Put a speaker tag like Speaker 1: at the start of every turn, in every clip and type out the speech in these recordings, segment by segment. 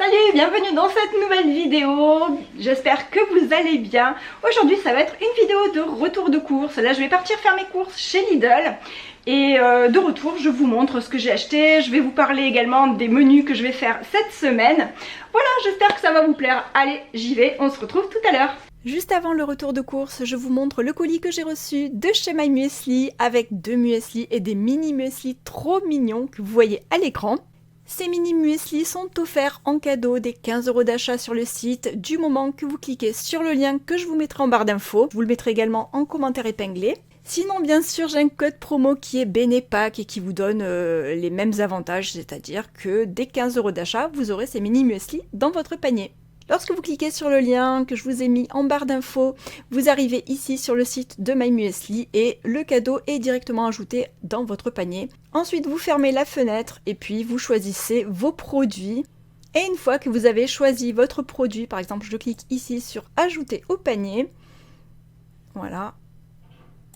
Speaker 1: Salut, bienvenue dans cette nouvelle vidéo. J'espère que vous allez bien. Aujourd'hui ça va être une vidéo de retour de courses. Là je vais partir faire mes courses chez Lidl. Et de retour je vous montre ce que j'ai acheté. Je vais vous parler également des menus que je vais faire cette semaine. Voilà, j'espère que ça va vous plaire. Allez, j'y vais, on se retrouve tout à l'heure. Juste avant le retour de course, je vous montre le colis que j'ai reçu de chez My Muesli avec 2 muesli et des mini muesli trop mignons que vous voyez à l'écran. Ces mini muesli sont offerts en cadeau des 15 € d'achat sur le site du moment que vous cliquez sur le lien que je vous mettrai en barre d'infos. Je vous le mettrai également en commentaire épinglé. Sinon, bien sûr, j'ai un code promo qui est Benepack et qui vous donne les mêmes avantages, c'est-à-dire que dès 15 € d'achat, vous aurez ces mini muesli dans votre panier. Lorsque vous cliquez sur le lien que je vous ai mis en barre d'infos, vous arrivez ici sur le site de My Muesli et le cadeau est directement ajouté dans votre panier. Ensuite, vous fermez la fenêtre et puis vous choisissez vos produits. Et une fois que vous avez choisi votre produit, par exemple, je clique ici sur ajouter au panier. Voilà.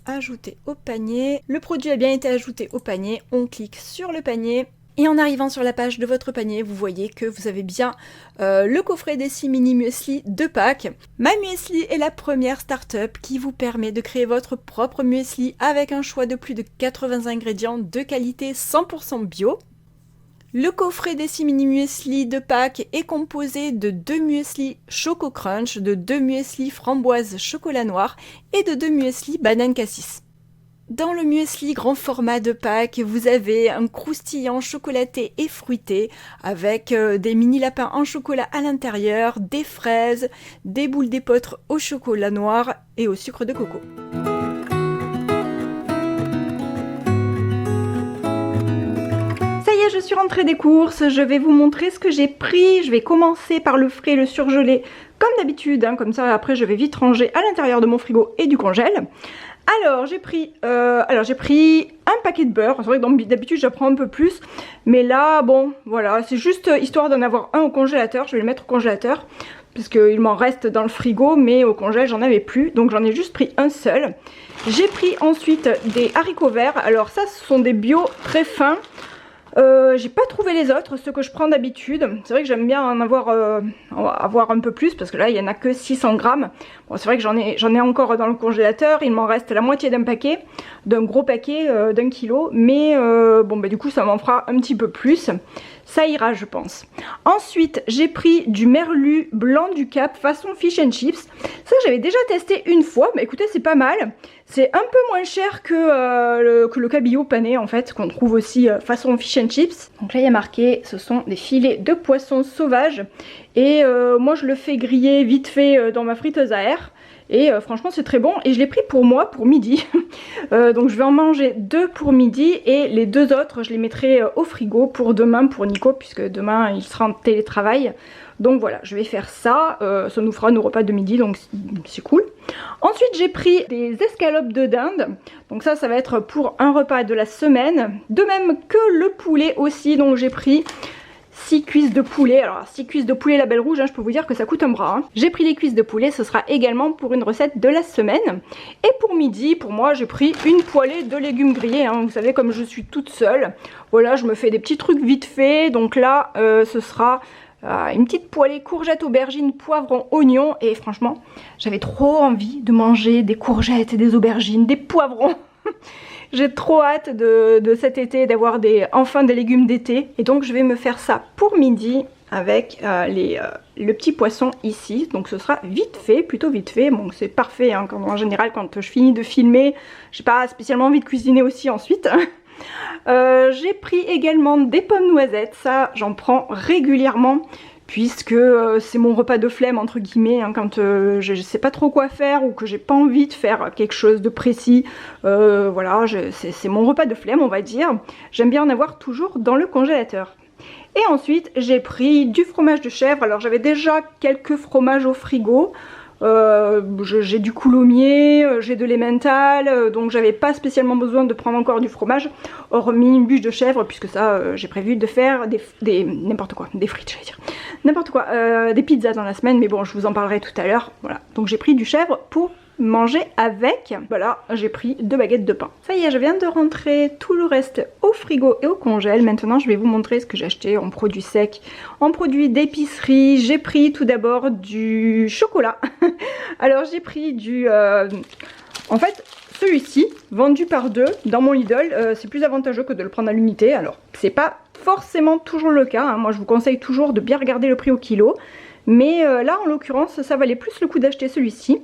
Speaker 1: Ajouter au panier. Le produit a bien été ajouté au panier. On clique sur le panier. Et en arrivant sur la page de votre panier, vous voyez que vous avez bien le coffret des 6 mini muesli de Pâques. My Muesli est la première start-up qui vous permet de créer votre propre muesli avec un choix de plus de 80 ingrédients de qualité 100% bio. Le coffret des 6 mini muesli de Pâques est composé de 2 muesli Choco Crunch, de 2 muesli framboise chocolat noir et de 2 muesli banane cassis. Dans le muesli grand format de Pâques, vous avez un croustillant chocolaté et fruité avec des mini lapins en chocolat à l'intérieur, des fraises, des boules d'épeautre au chocolat noir et au sucre de coco. Ça y est, je suis rentrée des courses, je vais vous montrer ce que j'ai pris. Je vais commencer par le frais, le surgelé, comme d'habitude, comme ça après je vais vite ranger à l'intérieur de mon frigo et du congèle. Alors j'ai pris un paquet de beurre. C'est vrai que d'habitude j'en prends un peu plus, mais là bon voilà, c'est juste histoire d'en avoir un au congélateur. Je vais le mettre au congélateur parce qu'il m'en reste dans le frigo, mais au congèle j'en avais plus, donc j'en ai juste pris un seul. J'ai pris ensuite des haricots verts. Alors ça, ce sont des bio très fins. J'ai pas trouvé les autres, ceux que je prends d'habitude. C'est vrai que j'aime bien en avoir un peu plus parce que là il y en a que 600 grammes. Bon, c'est vrai que j'en ai encore dans le congélateur. Il m'en reste la moitié d'un paquet, d'un gros paquet d'1 kilo, mais bon bah du coup ça m'en fera un petit peu plus. Ça ira, je pense. Ensuite, j'ai pris du merlu blanc du Cap façon fish and chips. Ça, j'avais déjà testé une fois. Mais écoutez, c'est pas mal. C'est un peu moins cher que le cabillaud pané, en fait, qu'on trouve aussi façon fish and chips. Donc là, il y a marqué, ce sont des filets de poisson sauvage. Et moi, je le fais griller vite fait dans ma friteuse à air. Et franchement c'est très bon et je l'ai pris pour moi pour midi. Donc je vais en manger 2 pour midi et les 2 autres je les mettrai au frigo pour demain pour Nico, puisque demain il sera en télétravail. Donc voilà, je vais faire ça, ça nous fera nos repas de midi, donc c'est cool. Ensuite j'ai pris des escalopes de dinde, donc ça va être pour un repas de la semaine. De même que le poulet aussi, donc j'ai pris 6 cuisses de poulet. Alors 6 cuisses de poulet label rouge, je peux vous dire que ça coûte un bras. J'ai pris les cuisses de poulet, ce sera également pour une recette de la semaine. Et pour midi, pour moi, j'ai pris une poêlée de légumes grillés. Vous savez, comme je suis toute seule, voilà, je me fais des petits trucs vite fait. Donc là, ce sera une petite poêlée courgettes, aubergines, poivrons, oignons. Et franchement, j'avais trop envie de manger des courgettes et des aubergines, des poivrons. J'ai trop hâte de cet été, d'avoir enfin des légumes d'été. Et donc je vais me faire ça pour midi avec le petit poisson ici. Donc ce sera vite fait, plutôt vite fait. Bon, c'est parfait, en général quand je finis de filmer, j'ai pas spécialement envie de cuisiner aussi ensuite. J'ai pris également des pommes noisettes. Ça, j'en prends régulièrement, puisque c'est mon repas de flemme entre guillemets, quand je sais pas trop quoi faire ou que j'ai pas envie de faire quelque chose de précis. Voilà, c'est mon repas de flemme, on va dire. J'aime bien en avoir toujours dans le congélateur. Et ensuite j'ai pris du fromage de chèvre. Alors j'avais déjà quelques fromages au frigo. J'ai du coulommiers, j'ai de l'emmental, donc j'avais pas spécialement besoin de prendre encore du fromage, hormis une bûche de chèvre, puisque ça j'ai prévu de faire n'importe quoi, des frites j'allais dire, n'importe quoi, des pizzas dans la semaine, mais bon je vous en parlerai tout à l'heure. Voilà, donc j'ai pris du chèvre pour manger avec. Voilà, j'ai pris 2 baguettes de pain. Ça y est, je viens de rentrer tout le reste au frigo et au congèle. Maintenant, je vais vous montrer ce que j'ai acheté en produits secs, en produits d'épicerie. J'ai pris tout d'abord du chocolat. Alors, j'ai pris du... En fait, celui-ci, vendu par 2 dans mon Lidl, c'est plus avantageux que de le prendre à l'unité. Alors, c'est pas forcément toujours le cas, hein. Moi, je vous conseille toujours de bien regarder le prix au kilo. Mais là, en l'occurrence, ça valait plus le coup d'acheter celui-ci.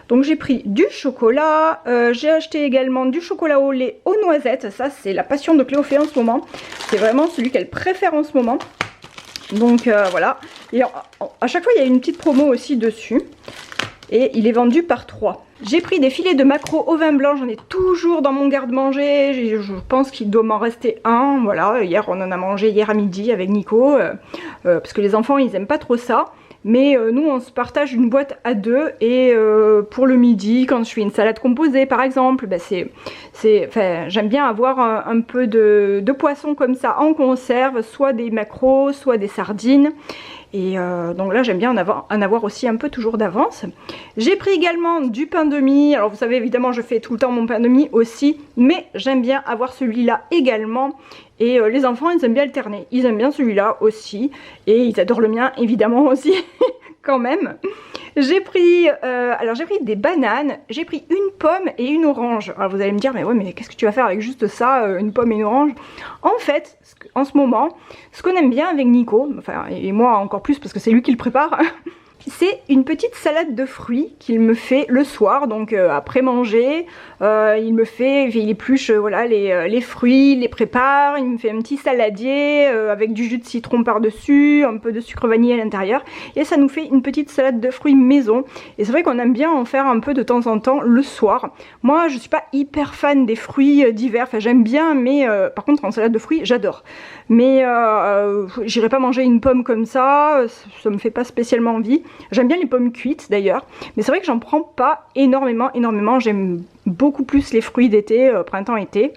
Speaker 1: Donc, j'ai pris du chocolat. J'ai acheté également du chocolat au lait aux noisettes. Ça, c'est la passion de Cléophée en ce moment. C'est vraiment celui qu'elle préfère en ce moment. Donc, voilà. Et à chaque fois, il y a une petite promo aussi dessus. Et il est vendu par 3. J'ai pris des filets de maquereau au vin blanc, j'en ai toujours dans mon garde-manger, je pense qu'il doit m'en rester un, voilà, hier on en a mangé hier à midi avec Nico, parce que les enfants ils aiment pas trop ça, mais nous on se partage une boîte à 2 et pour le midi, quand je fais une salade composée par exemple, ben j'aime bien avoir un peu de poisson comme ça en conserve, soit des maquereaux, soit des sardines. Et donc là j'aime bien en avoir aussi un peu toujours d'avance. J'ai pris également du pain de mie. Alors vous savez évidemment je fais tout le temps mon pain de mie aussi, mais j'aime bien avoir celui-là également. Et les enfants ils aiment bien alterner, ils aiment bien celui-là aussi. Et ils adorent le mien évidemment aussi quand même. J'ai pris, des bananes, j'ai pris une pomme et une orange. Alors vous allez me dire, mais ouais, mais qu'est-ce que tu vas faire avec juste ça, une pomme et une orange? En fait, en ce moment, ce qu'on aime bien avec Nico, enfin, et moi encore plus parce que c'est lui qui le prépare, c'est une petite salade de fruits qu'il me fait le soir, donc après manger, il épluche voilà, les fruits, il les prépare, il me fait un petit saladier avec du jus de citron par-dessus, un peu de sucre vanillé à l'intérieur, et ça nous fait une petite salade de fruits maison, et c'est vrai qu'on aime bien en faire un peu de temps en temps le soir. Moi je suis pas hyper fan des fruits d'hiver, enfin j'aime bien, mais par contre en salade de fruits j'adore. Mais j'irai pas manger une pomme comme ça me fait pas spécialement envie. J'aime bien les pommes cuites d'ailleurs, mais c'est vrai que j'en prends pas énormément. J'aime beaucoup plus les fruits d'été, printemps-été.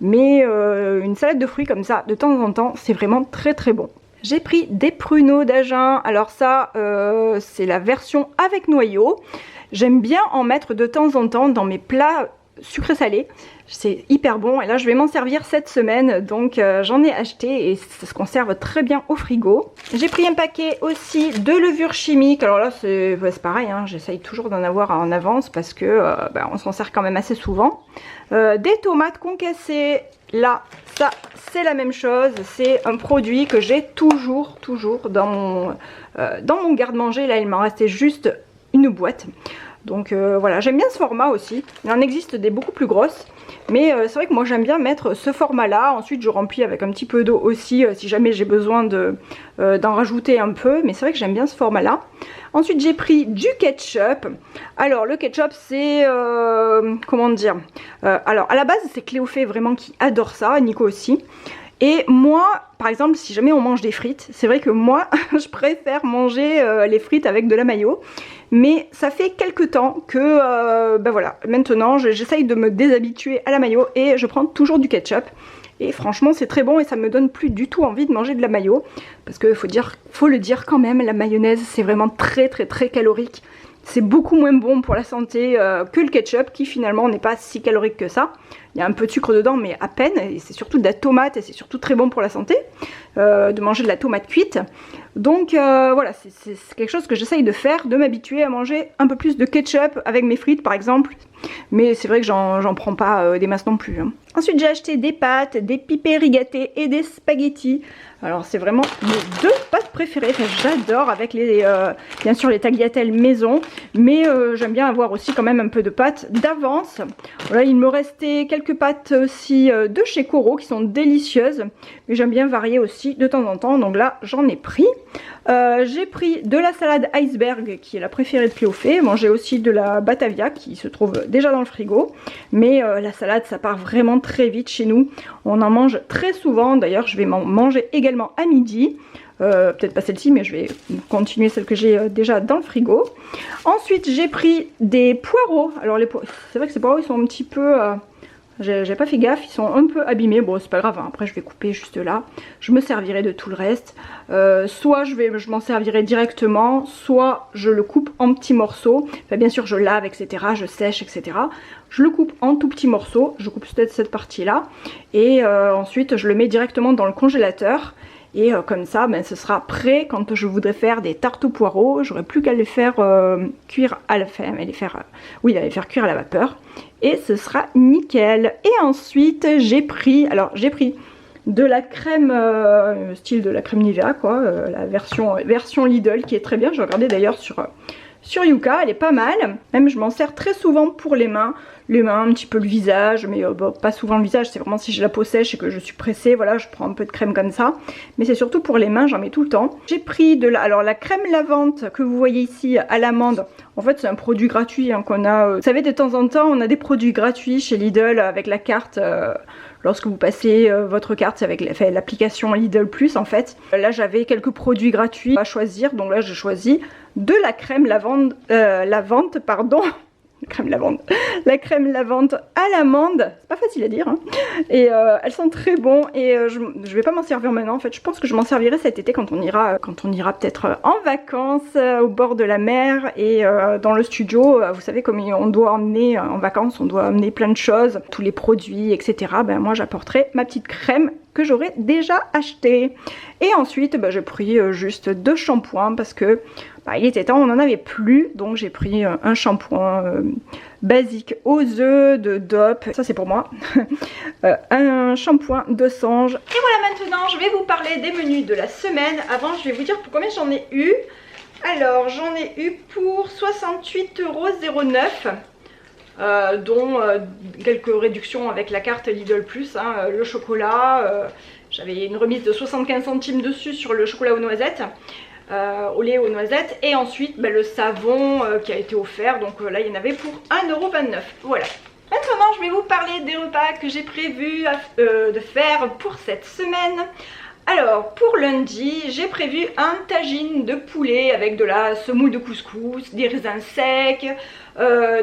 Speaker 1: Mais une salade de fruits comme ça, de temps en temps, c'est vraiment très très bon. J'ai pris des pruneaux d'Agen. Alors ça, c'est la version avec noyau. J'aime bien en mettre de temps en temps dans mes plats sucré-salé, c'est hyper bon et là je vais m'en servir cette semaine, donc j'en ai acheté et ça se conserve très bien au frigo. J'ai pris un paquet aussi de levure chimique. Alors là c'est pareil, hein, j'essaye toujours d'en avoir en avance parce que on s'en sert quand même assez souvent. Des tomates concassées, là ça c'est la même chose, c'est un produit que j'ai toujours dans mon garde-manger. Là il m'en restait juste une boîte. Donc voilà, j'aime bien ce format aussi. Il en existe des beaucoup plus grosses. Mais c'est vrai que moi j'aime bien mettre ce format là. Ensuite je remplis avec un petit peu d'eau aussi si jamais j'ai besoin d'en rajouter un peu. Mais c'est vrai que j'aime bien ce format là. Ensuite j'ai pris du ketchup. Alors le ketchup c'est... comment dire, alors à la base c'est Cléophée vraiment qui adore ça. Nico aussi. Et moi, par exemple, si jamais on mange des frites, c'est vrai que moi, je préfère manger les frites avec de la mayo. Mais ça fait quelques temps que, voilà, maintenant j'essaye de me déshabituer à la mayo et je prends toujours du ketchup. Et franchement c'est très bon et ça me donne plus du tout envie de manger de la mayo. Parce que faut le dire quand même, la mayonnaise c'est vraiment très calorique. C'est beaucoup moins bon pour la santé que le ketchup qui finalement n'est pas si calorique que ça. Il y a un peu de sucre dedans mais à peine, et c'est surtout de la tomate et c'est surtout très bon pour la santé de manger de la tomate cuite. Donc voilà, c'est quelque chose que j'essaye de faire, de m'habituer à manger un peu plus de ketchup avec mes frites par exemple. Mais c'est vrai que j'en prends pas des masses non plus, hein. Ensuite j'ai acheté des pâtes, des pipés rigatées et des spaghettis. Alors c'est vraiment mes 2 pâtes préférées, enfin, j'adore avec bien sûr les tagliatelles maison. Mais j'aime bien avoir aussi quand même un peu de pâtes d'avance. Voilà, il me restait quelques pâtes aussi de chez Coro qui sont délicieuses. Mais j'aime bien varier aussi de temps en temps, donc là j'en ai pris. J'ai pris de la salade iceberg qui est la préférée de Cléophée. Bon, j'ai aussi de la Batavia qui se trouve déjà dans le frigo. Mais la salade ça part vraiment très vite chez nous. On en mange très souvent, d'ailleurs je vais m'en manger également à midi. Peut-être pas celle-ci mais je vais continuer celle que j'ai déjà dans le frigo. Ensuite j'ai pris des poireaux. Alors c'est vrai que ces poireaux ils sont un petit peu... J'ai pas fait gaffe, ils sont un peu abîmés. Bon, c'est pas grave, hein. Après je vais couper juste là. Je me servirai de tout le reste. Soit je m'en servirai directement, soit je le coupe en petits morceaux. Enfin, bien sûr, je lave, etc. Je sèche, etc. Je le coupe en tout petits morceaux. Je coupe peut-être cette partie-là. Et ensuite, je le mets directement dans le congélateur. Et comme ça, ben, ce sera prêt quand je voudrais faire des tartes aux poireaux. J'aurai plus qu'à les faire cuire à la fin, les faire cuire à la vapeur. Et ce sera nickel. Et ensuite, j'ai pris de la crème, style de la crème Nivea, quoi, la version Lidl qui est très bien. J'ai regardé d'ailleurs sur Yuka, elle est pas mal. Même je m'en sers très souvent pour les mains, un petit peu le visage, mais bon, pas souvent le visage, c'est vraiment si j'ai la peau sèche et que je suis pressée, voilà, je prends un peu de crème comme ça. Mais c'est surtout pour les mains, j'en mets tout le temps. J'ai pris alors la crème lavante que vous voyez ici à l'amande. En fait c'est un produit gratuit hein, qu'on a, vous savez de temps en temps on a des produits gratuits chez Lidl avec la carte. Lorsque vous passez votre carte avec l'application Lidl Plus en fait. Là j'avais quelques produits gratuits à choisir, donc là j'ai choisi de la crème lavande, la crème lavande à l'amande, c'est pas facile à dire hein. Et elles sont très bons et je vais pas m'en servir maintenant en fait, je pense que je m'en servirai cet été quand on ira peut-être en vacances au bord de la mer et dans le studio, vous savez comme on doit emmener en vacances, on doit emmener plein de choses, tous les produits etc. Ben moi j'apporterai ma petite crème que j'aurais déjà acheté. Et ensuite j'ai pris juste 2 shampoings parce que il était temps, on n'en avait plus, donc j'ai pris un shampoing basique aux œufs de Dop, ça c'est pour moi, un shampoing de Songe. Et voilà, maintenant je vais vous parler des menus de la semaine. Avant je vais vous dire pour combien j'en ai eu. Alors j'en ai eu pour 68,09 €, dont quelques réductions avec la carte Lidl Plus, hein, le chocolat, j'avais une remise de 75 centimes dessus sur le chocolat aux noisettes. Au lait aux noisettes et ensuite le savon qui a été offert, donc là il y en avait pour 1,29 €. Voilà. Maintenant je vais vous parler des repas que j'ai prévu de faire pour cette semaine. Alors pour lundi j'ai prévu un tagine de poulet avec de la semoule de couscous, des raisins secs,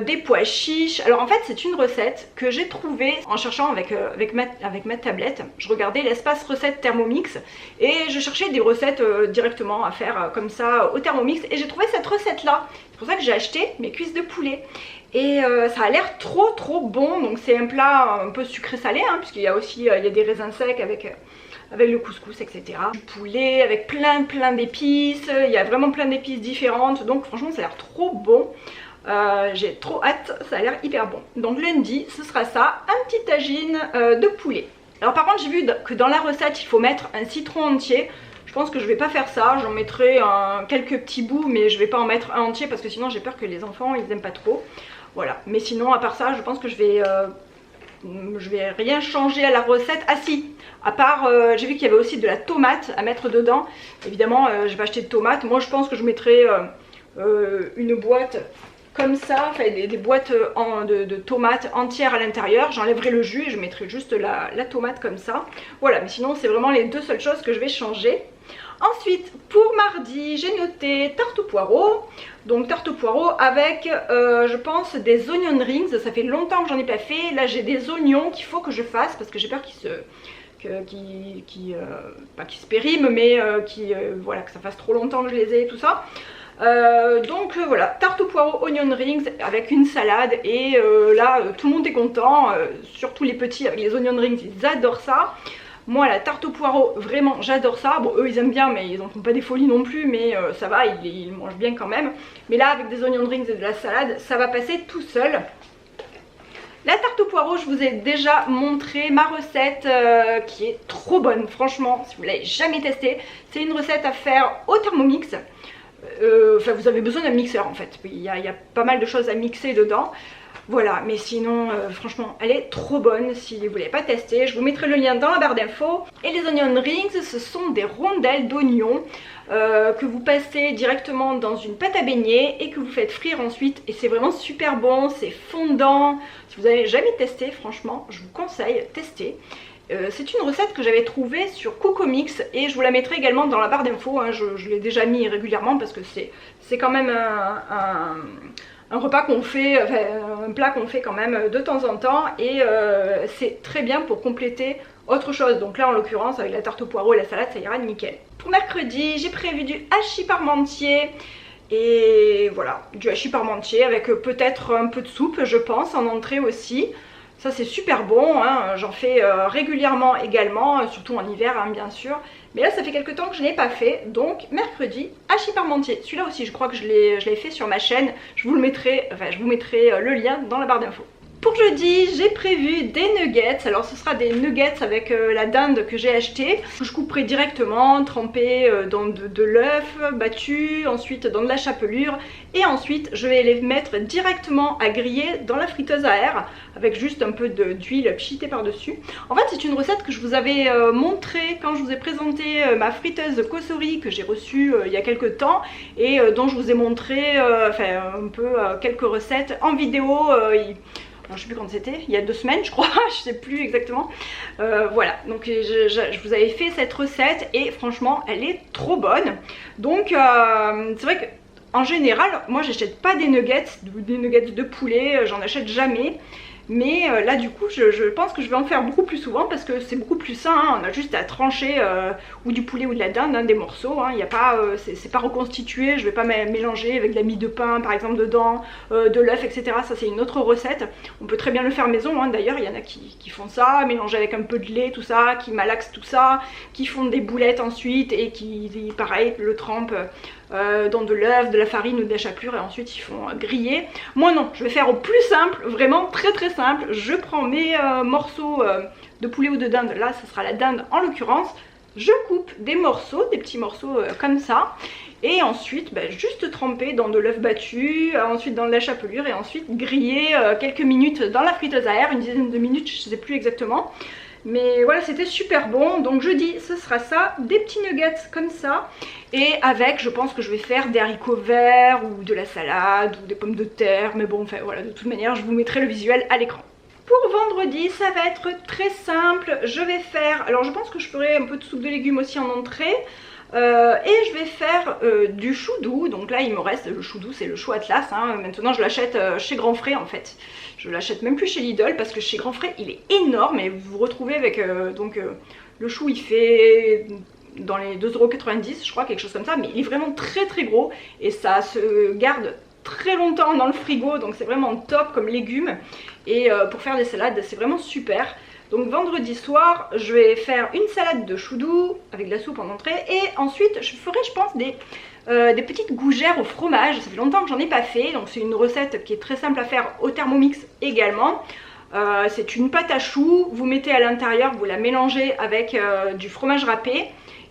Speaker 1: des pois chiches. Alors en fait c'est une recette que j'ai trouvée en cherchant avec ma tablette. Je regardais l'espace recette Thermomix et je cherchais des recettes directement à faire comme ça au Thermomix et j'ai trouvé cette recette là. C'est pour ça que j'ai acheté mes cuisses de poulet. Et ça a l'air trop bon, donc c'est un plat un peu sucré salé hein, puisqu'il y a aussi il y a des raisins secs avec le couscous etc. Du poulet avec plein d'épices, il y a vraiment plein d'épices différentes, donc franchement ça a l'air trop bon. J'ai trop hâte, ça a l'air hyper bon. Donc lundi ce sera ça, un petit tagine de poulet. Alors par contre j'ai vu que dans la recette il faut mettre un citron entier. Je pense que je vais pas faire ça, j'en mettrai quelques petits bouts mais je vais pas en mettre un entier parce que sinon j'ai peur que les enfants ils aiment pas trop. Voilà, mais sinon à part ça je pense que je vais rien changer à la recette. Ah si, à part j'ai vu qu'il y avait aussi de la tomate à mettre dedans. Évidemment j'ai pas acheté de tomates. Moi je pense que je mettrai une boîte comme ça, enfin des boîtes de tomates entières à l'intérieur. J'enlèverai le jus et je mettrai juste la tomate comme ça. Voilà, mais sinon c'est vraiment les 2 seules choses que je vais changer. Ensuite pour mardi j'ai noté tarte aux poireaux. Donc tarte aux poireaux avec je pense des onion rings. Ça fait longtemps que j'en ai pas fait. Là j'ai des oignons qu'il faut que je fasse parce que j'ai peur pas qu'ils se périment mais voilà, que ça fasse trop longtemps que je les ai et tout ça. Donc voilà, tarte aux poireaux onion rings avec une salade et là tout le monde est content, surtout les petits avec les onion rings, ils adorent ça. Moi la tarte aux poireaux vraiment j'adore ça. Bon eux ils aiment bien mais ils en font pas des folies non plus, mais ça va, ils mangent bien quand même. Mais là avec des onion rings et de la salade ça va passer tout seul. La tarte aux poireaux, je vous ai déjà montré ma recette qui est trop bonne, franchement, si vous ne l'avez jamais testée. C'est une recette à faire au Thermomix. Enfin, vous avez besoin d'un mixeur en fait. Il y a pas mal de choses à mixer dedans. Voilà, mais sinon, franchement, elle est trop bonne. Si vous ne l'avez pas testée, je vous mettrai le lien dans la barre d'infos. Et les onion rings, ce sont des rondelles d'oignons que vous passez directement dans une pâte à beignet et que vous faites frire ensuite. Et c'est vraiment super bon, c'est fondant. Si vous n'avez jamais testé, franchement, je vous conseille, tester. C'est une recette que j'avais trouvée sur Cocomix et je vous la mettrai également dans la barre d'infos, hein. Je l'ai déjà mis régulièrement parce que c'est quand même un repas qu'on fait, enfin, un plat qu'on fait quand même de temps en temps et c'est très bien pour compléter autre chose. Donc là en l'occurrence avec la tarte au poireau et la salade ça ira nickel. Pour mercredi j'ai prévu du hachis parmentier. Et voilà, du hachis parmentier avec peut-être un peu de soupe je pense en entrée aussi. Ça c'est super bon, hein. J'en fais régulièrement également, surtout en hiver hein, bien sûr. Mais là ça fait quelques temps que je n'ai pas fait, donc mercredi, hachis parmentier. Celui-là aussi je crois que je l'ai fait sur ma chaîne, je vous mettrai le lien dans la barre d'infos. Pour jeudi, j'ai prévu des nuggets. Alors ce sera des nuggets avec la dinde que j'ai achetée. Je couperai directement, trempée dans de l'œuf battu, ensuite dans de la chapelure. Et ensuite je vais les mettre directement à griller dans la friteuse à air avec juste un peu d'huile pchitée par-dessus. En fait c'est une recette que je vous avais montrée quand je vous ai présenté ma friteuse Cosori que j'ai reçue il y a quelques temps. Et dont je vous ai montré un peu quelques recettes en vidéo. Alors, je sais plus quand c'était, il y a 2 semaines je crois, je sais plus exactement. Voilà, donc je vous avais fait cette recette et franchement elle est trop bonne. Donc c'est vrai que en général moi j'achète pas des nuggets de poulet, j'en achète jamais. Mais là du coup je pense que je vais en faire beaucoup plus souvent parce que c'est beaucoup plus sain, hein. On a juste à trancher ou du poulet ou de la dinde, hein, des morceaux, hein. Y a pas, c'est pas reconstitué, je vais pas mélanger avec de la mie de pain par exemple dedans, de l'œuf etc. Ça c'est une autre recette, on peut très bien le faire maison, hein. D'ailleurs il y en a qui font ça, mélanger avec un peu de lait tout ça, qui malaxent tout ça, qui font des boulettes ensuite et qui pareil le trempent dans de l'œuf, de la farine ou de la chapelure et ensuite ils font griller. Moi non, je vais faire au plus simple, vraiment très simple. Je prends mes morceaux de poulet ou de dinde, là ce sera la dinde en l'occurrence. Je coupe des morceaux, des petits morceaux comme ça. Et ensuite juste tremper dans de l'œuf battu, ensuite dans de la chapelure et ensuite griller quelques minutes dans la friteuse à air, une dizaine de minutes, je sais plus exactement. Mais voilà, c'était super bon. Donc jeudi ce sera ça, des petits nuggets comme ça. Et avec, je pense que je vais faire des haricots verts ou de la salade ou des pommes de terre. Mais bon, enfin voilà, de toute manière je vous mettrai le visuel à l'écran. Pour vendredi ça va être très simple. Je vais faire, alors je pense que je ferai un peu de soupe de légumes aussi en entrée. Et je vais faire du chou doux. Donc là il me reste, le chou doux c'est le chou Atlas, hein. Maintenant je l'achète chez Grand Frais en fait. Je l'achète même plus chez Lidl parce que chez Grand Frais il est énorme. Et vous vous retrouvez avec le chou il fait dans les 2,90 € je crois, quelque chose comme ça. Mais il est vraiment très gros et ça se garde très longtemps dans le frigo. Donc c'est vraiment top comme légume. Et pour faire des salades c'est vraiment super. Donc vendredi soir, je vais faire une salade de chou doux avec de la soupe en entrée. Et ensuite, je ferai, je pense, des petites gougères au fromage. Ça fait longtemps que j'en ai pas fait. Donc c'est une recette qui est très simple à faire au Thermomix également. C'est une pâte à choux. Vous mettez à l'intérieur, vous la mélangez avec du fromage râpé.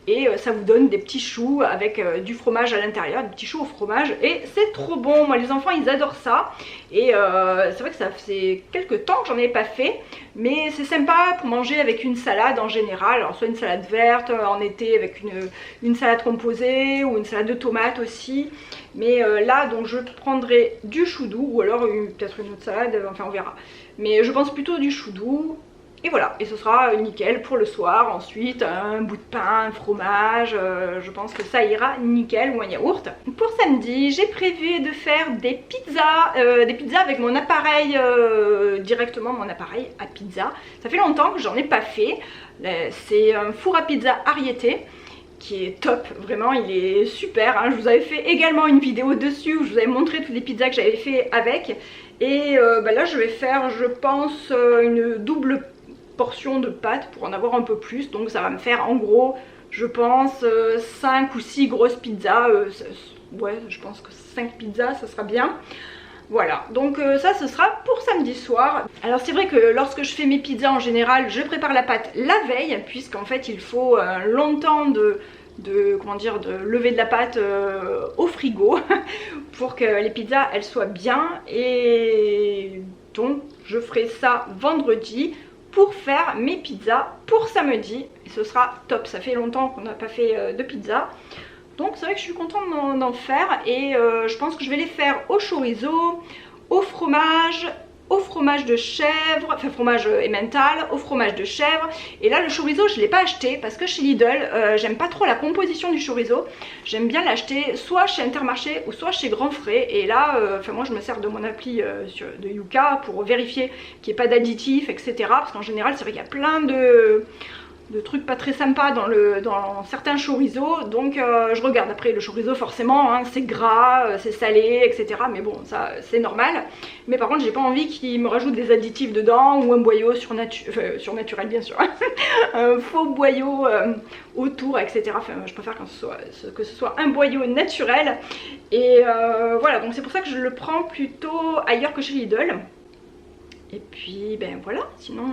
Speaker 1: Et ça vous donne des petits choux avec du fromage à l'intérieur, des petits choux au fromage. Et c'est trop bon, moi les enfants ils adorent ça. Et c'est vrai que ça fait quelques temps que j'en ai pas fait. Mais c'est sympa pour manger avec une salade en général. Alors soit une salade verte en été avec une salade composée ou une salade de tomates aussi. Mais là donc je prendrai du chou doux ou alors peut-être une autre salade, enfin on verra. Mais je pense plutôt du chou doux. Et voilà, et ce sera nickel pour le soir. Ensuite un bout de pain, un fromage, je pense que ça ira nickel, ou un yaourt. Pour samedi j'ai prévu de faire des pizzas avec mon appareil, directement mon appareil à pizza. Ça fait longtemps que j'en ai pas fait. C'est un four à pizza Ariete qui est top, vraiment il est super, hein. Je vous avais fait également une vidéo dessus où je vous avais montré toutes les pizzas que j'avais fait avec. Et là je vais faire je pense une double portion de pâtes pour en avoir un peu plus. Donc ça va me faire en gros je pense 5 ou 6 grosses pizzas. Ouais je pense que 5 pizzas ça sera bien. Voilà, donc ça ce sera pour samedi soir. Alors c'est vrai que lorsque je fais mes pizzas en général je prépare la pâte la veille, puisqu'en fait il faut longtemps de lever de la pâte au frigo pour que les pizzas elles soient bien. Et donc je ferai ça vendredi pour faire mes pizzas pour samedi. Et ce sera top, ça fait longtemps qu'on n'a pas fait de pizza. Donc c'est vrai que je suis contente d'en faire. Et je pense que je vais les faire au chorizo, au fromage, au fromage de chèvre, enfin fromage emmental, au fromage de chèvre. Et là le chorizo je ne l'ai pas acheté parce que chez Lidl j'aime pas trop la composition du chorizo. J'aime bien l'acheter soit chez Intermarché ou soit chez Grand Frais. Et là moi je me sers de mon appli de Yuka pour vérifier qu'il n'y ait pas d'additifs, etc. Parce qu'en général c'est vrai qu'il y a plein de trucs pas très sympas dans certains chorizo, donc je regarde. Après le chorizo forcément hein, c'est gras, c'est salé, etc. Mais bon ça c'est normal. Mais par contre j'ai pas envie qu'ils me rajoutent des additifs dedans ou un boyau surnaturel bien sûr, un faux boyau autour, etc. Enfin je préfère que ce soit un boyau naturel. Et voilà, donc c'est pour ça que je le prends plutôt ailleurs que chez Lidl. Et puis ben voilà, sinon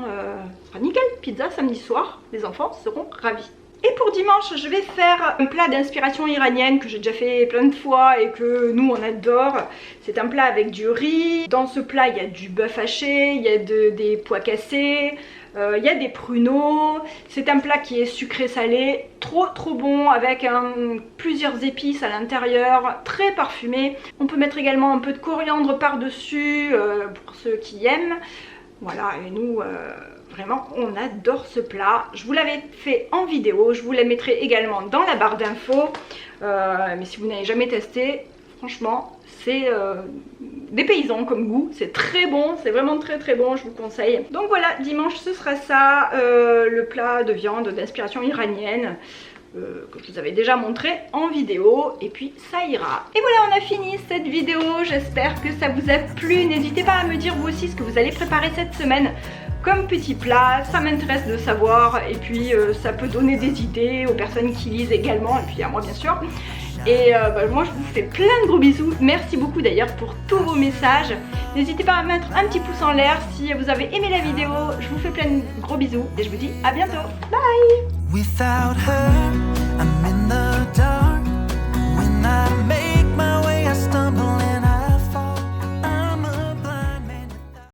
Speaker 1: ce sera nickel, pizza samedi soir, les enfants seront ravis. Et pour dimanche, je vais faire un plat d'inspiration iranienne que j'ai déjà fait plein de fois et que nous on adore. C'est un plat avec du riz. Dans ce plat il y a du bœuf haché, il y a des pois cassés, il y a des pruneaux. C'est un plat qui est sucré salé, trop bon, avec plusieurs épices à l'intérieur, très parfumé. On peut mettre également un peu de coriandre par dessus pour ceux qui aiment. Voilà, et nous vraiment on adore ce plat. Je vous l'avais fait en vidéo, je vous la mettrai également dans la barre d'infos. Mais si vous n'avez jamais testé, franchement c'est des paysans comme goût, c'est très bon, c'est vraiment très bon, je vous conseille. Donc voilà, dimanche ce sera ça, le plat de viande d'inspiration iranienne que je vous avais déjà montré en vidéo, et puis ça ira. Et voilà, on a fini cette vidéo, j'espère que ça vous a plu. N'hésitez pas à me dire vous aussi ce que vous allez préparer cette semaine comme petit plat, ça m'intéresse de savoir, et puis ça peut donner des idées aux personnes qui lisent également, et puis à moi bien sûr. Et moi je vous fais plein de gros bisous, merci beaucoup d'ailleurs pour tous vos messages. N'hésitez pas à mettre un petit pouce en l'air si vous avez aimé la vidéo, je vous fais plein de gros bisous et je vous dis à bientôt, bye.